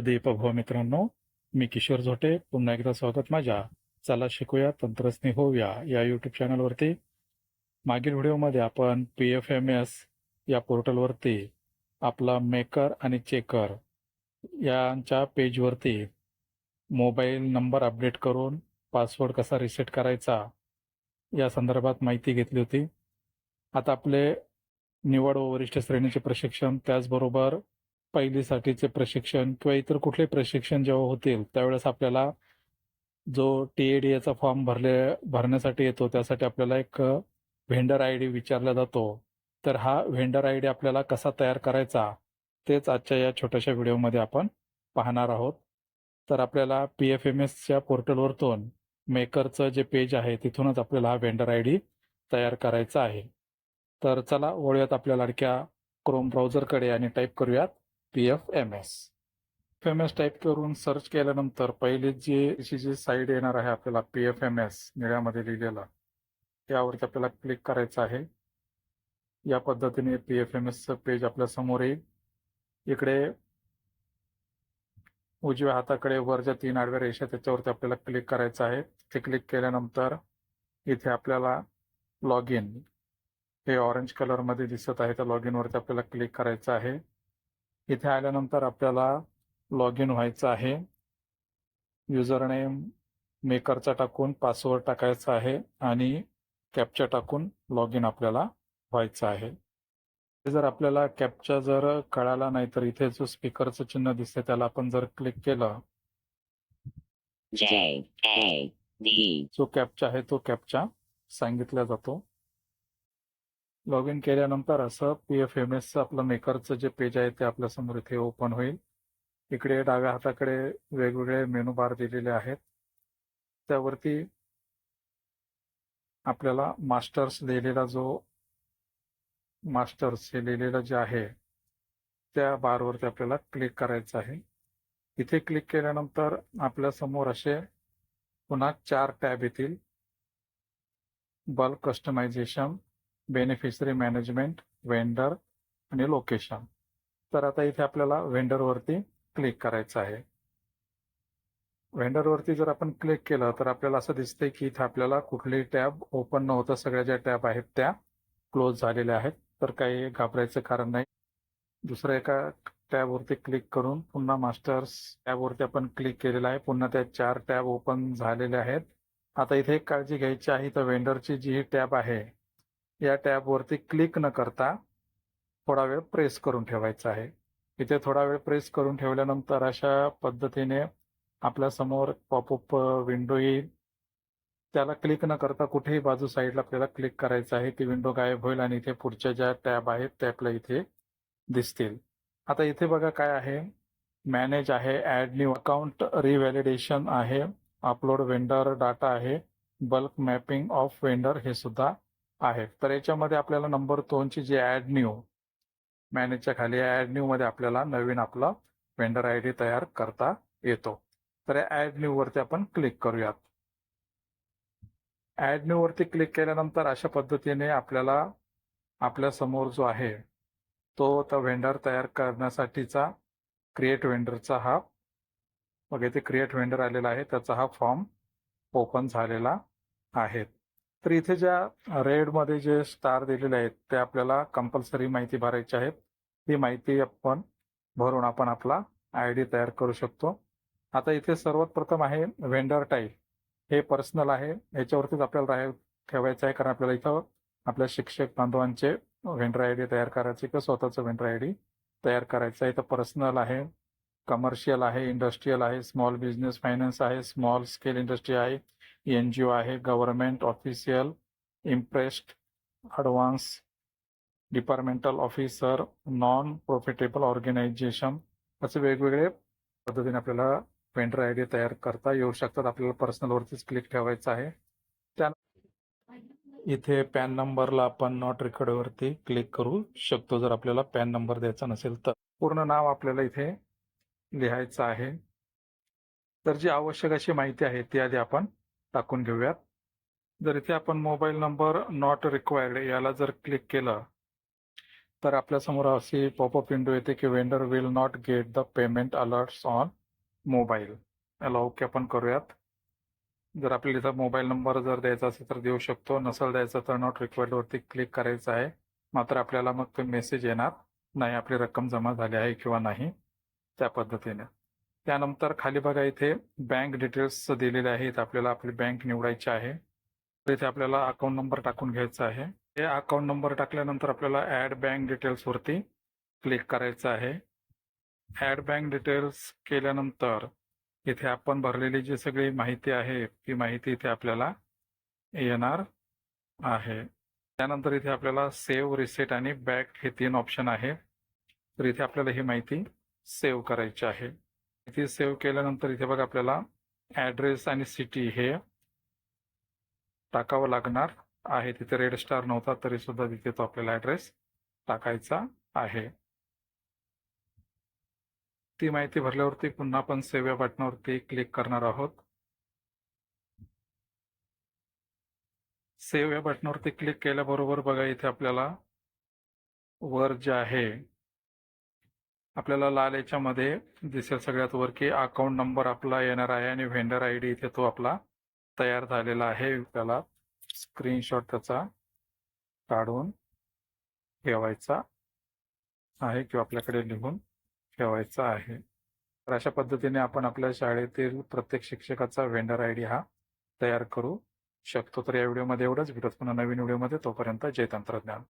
दीपक मित्रांनो, मी किशोर झोटे. पुन्हा एकदा स्वागत माझ्या चला शिकूया तंत्रज्ञ होऊया या यूट्यूब चॅनलवरती. मागील व्हिडिओमध्ये आपण PFMS या पोर्टलवरती आपला मेकर आणि चेकर यांच्या पेजवरती मोबाईल नंबर अपडेट करून पासवर्ड कसा रिसेट करायचा या संदर्भात माहिती घेतली होती. आता आपले निवड व वरिष्ठ श्रेणीचे प्रशिक्षण, त्याचबरोबर पहिलीसाठीचे प्रशिक्षण किंवा इतर कुठले प्रशिक्षण जेव्हा होतील त्यावेळेस आपल्याला जो TADAचा फॉर्म भरण्यासाठी येतो त्यासाठी आपल्याला एक व्हेंडर ID विचारला जातो. तर हा व्हेंडर ID आपल्याला कसा तयार करायचा तेच आजच्या या छोट्याशा व्हिडिओमध्ये आपण पाहणार आहोत. तर आपल्याला PFMSच्या पोर्टलवरतून मेकरचं जे पेज आहे तिथूनच आपल्याला हा व्हेंडर ID तयार करायचा आहे. तर चला वळूयात आपल्या लाडक्या क्रोम ब्राउझरकडे आणि टाईप करूयात PFMS. PFMS टाईप करून सर्च केल्यानंतर पहिली जी साईड येणार आहे आपल्याला PFMS निळ्यामध्ये लिहिलेलं, त्यावरती आपल्याला क्लिक करायचं आहे. या पद्धतीने PFMSचं पेज आपल्या समोर येईल. इकडे उजव्या हाताकडे वर ज्या 3 आडव्या रेषा त्याच्यावरती आपल्याला क्लिक करायचं आहे. ते क्लिक केल्यानंतर इथे आपल्याला लॉग इन हे ऑरेंज कलरमध्ये दिसत आहे, त्या लॉग इनवरती आपल्याला क्लिक करायचं आहे. इथे आल्यानंतर आपल्याला लॉग इन व्हायचं आहे. युजर नेम मेकरचा टाकून पासवर्ड टाकायचा आहे आणि कॅप्चा टाकून लॉग इन आपल्याला व्हायचं आहे. जर आपल्याला कॅप्चा जर कळाला नाही तर इथे जो स्पीकरचं चिन्ह दिसते त्याला आपण जर क्लिक केलं, जो कॅप्चा आहे तो कॅप्चा सांगितला जातो. लॉग इन केल्यानंतर असं PFMSचं आपलं मेकरचं जे पेज आहे ते आपल्या समोर इथे ओपन होईल. इकडे डाव्या हाताकडे वेगवेगळे मेनू बार दिलेले आहेत. त्यावरती आपल्याला मास्टर्स लिहिलेला हे लिहिलेलं जे आहे त्या बारवरती आपल्याला क्लिक करायचं आहे. इथे क्लिक केल्यानंतर आपल्या समोर असे पुन्हा 4 टॅब येतील. Bulk customisation, beneficiary management, vendor आणि लोकेशन. तर आता इथे आपल्याला वेंडरवरती क्लिक करायचं आहे. वेंडरवरती जर आपण क्लिक केलं तर आपल्याला असं दिसतंय की इथे आपल्याला कुठलेही टॅब ओपन न होता सगळ्या ज्या टॅब आहेत त्या क्लोज झालेल्या आहेत. तर काही घाबरायचं कारण नाही. दुसऱ्या एका टॅबवरती क्लिक करून पुन्हा मास्टर्स टॅबवरती आपण क्लिक केलेलं आहे. पुन्हा त्या 4 टॅब ओपन झालेल्या आहेत. आता इथे एक काळजी घ्यायची आहे, तर वेंडरची जी ही टॅब आहे या टॅबवरती क्लिक न करता थोडा वेळ प्रेस करून ठेवायचा आहे. इथे थोडा वेळ प्रेस करून ठेवल्यानंतर अशा पद्धतीने आपल्या समोर पॉपअप विंडो येईल. त्याला क्लिक न करता कुठेही बाजू साईडला आपल्याला क्लिक करायचं आहे. ती विंडो गायब होईल आणि इथे पुढच्या ज्या टॅब आहेत त्या आपल्या इथे दिसतील. आता इथे बघा काय आहे, मॅनेज आहे, ॲड न्यू अकाउंट, रिव्हॅलिडेशन आहे, अपलोड वेंडर डाटा आहे, बल्क मॅपिंग ऑफ वेंडर हे सुद्धा आहे. तर याच्यामध्ये आपल्याला नंबर 2ची जी ॲड न्यू मॅनेजच्या खाली ॲड न्यू मध्ये आपल्याला नवीन आपला वेंडर ID तयार करता येतो. तर या ॲड न्यू वरती आपण क्लिक करूयात. ॲड न्यू वरती क्लिक केल्यानंतर अशा पद्धतीने आपल्याला आपल्या समोर जो आहे तो वेंडर तयार करण्यासाठीचा क्रिएट वेंडरचा हा मग इथे क्रिएट वेंडर आलेला आहे, त्याचा हा फॉर्म ओपन झालेला आहे. तर इथे ज्या रेडमध्ये जे स्टार दिलेले आहेत ते आपल्याला कंपल्सरी माहिती भरायची आहेत. ही माहिती आपण भरून आपण आपला ID तयार करू शकतो. आता इथे सर्वात प्रथम आहे वेंडर टाईप. हे पर्सनल आहे, याच्यावरतीच आपल्याला ठेवायचं आहे, कारण आपल्याला इथं आपल्या शिक्षक बांधवांचे वेंडर ID तयार करायचे किंवा स्वतःचं वेंडर ID तयार करायचं आहे. इथं पर्सनल आहे, कमर्शियल आहे, इंडस्ट्रियल आहे, स्मॉल बिझनेस फायनान्स आहे, स्मॉल स्केल इंडस्ट्री आहे, NGO आहे, government, official, imprest, advance, departmental officer, non profitable organisation, असे वेगवेगळे पद्धतीने आपल्याला वेंडर ID तयार करता येऊ शकतात. आपल्याला पर्सनलवरतीच क्लिक ठेवायचं आहे. त्या इथे पॅन नंबरला आपण नॉट रेकॉर्डवरती क्लिक करू शकतो जर आपल्याला पॅन नंबर द्यायचा नसेल तर. पूर्ण नाव आपल्याला इथे लिहायचं आहे. तर जी आवश्यक अशी माहिती आहे ती आधी आपण टाकून घेऊयात. जर इथे आपण मोबाईल नंबर नॉट रिक्वायर्ड याला जर क्लिक केलं तर आपल्यासमोर अशी पॉपअप विंडो येते की vendor will not get the payment alerts on mobile. याला ओके आपण करूयात. जर आपल्याला इथं मोबाईल नंबर जर द्यायचा असेल तर देऊ शकतो, नसेल द्यायचा तर नॉट रिक्वायर्ड वरती क्लिक करायचं आहे. मात्र आपल्याला मग तो मेसेज येणार नाही आपली रक्कम जमा झाली आहे किंवा नाही त्या पद्धतीने. त्यानंतर खाली बघा इथे बँक डिटेल्स दिलेले आहेत. आपल्याला आपली बँक निवडायची आहे. तर इथे आपल्याला अकाउंट नंबर टाकून घ्यायचा आहे. हे अकाउंट नंबर टाकल्यानंतर आपल्याला ॲड बँक डिटेल्स वरती क्लिक करायचं आहे. ॲड बँक डिटेल्स केल्यानंतर इथे आपण भरलेली जी सगळी माहिती आहे ती माहिती इथे आपल्याला येणार आहे. त्यानंतर इथे आपल्याला सेव्ह, रिसेट आणि बॅक हे 3 ऑप्शन आहे. तर इथे आपल्याला ही माहिती सेव्ह करायची आहे. इथे सेव्ह केल्यानंतर इथे बघा आपल्याला ॲड्रेस आणि सिटी हे टाकावं लागणार आहे. तिथे रेड स्टार नव्हता तरी सुद्धा तिथे तो आपल्याला ॲड्रेस टाकायचा आहे. ती माहिती भरल्यावरती पुन्हा आपण सेव्ह या बटनावरती क्लिक करणार आहोत. सेव्ह या बटनावरती क्लिक केल्याबरोबर बघा इथे आपल्याला वर जे आहे आपल्याला लाल याच्यामध्ये दिसेल सगळ्यात वर की अकाउंट नंबर आपला येणार आहे आणि व्हेंडर आय डी इथे तो आपला तयार झालेला आहे. त्याला स्क्रीनशॉट त्याचा काढून ठेवायचा आहे किंवा आपल्याकडे लिहून ठेवायचा आहे. तर अशा पद्धतीने आपण आपल्या शाळेतील प्रत्येक शिक्षकाचा व्हेंडर आय डी हा तयार करू शकतो. तर या व्हिडिओमध्ये एवढंच. भेटूच पुन्हा नवीन व्हिडिओमध्ये. तोपर्यंत जय तंत्रज्ञान.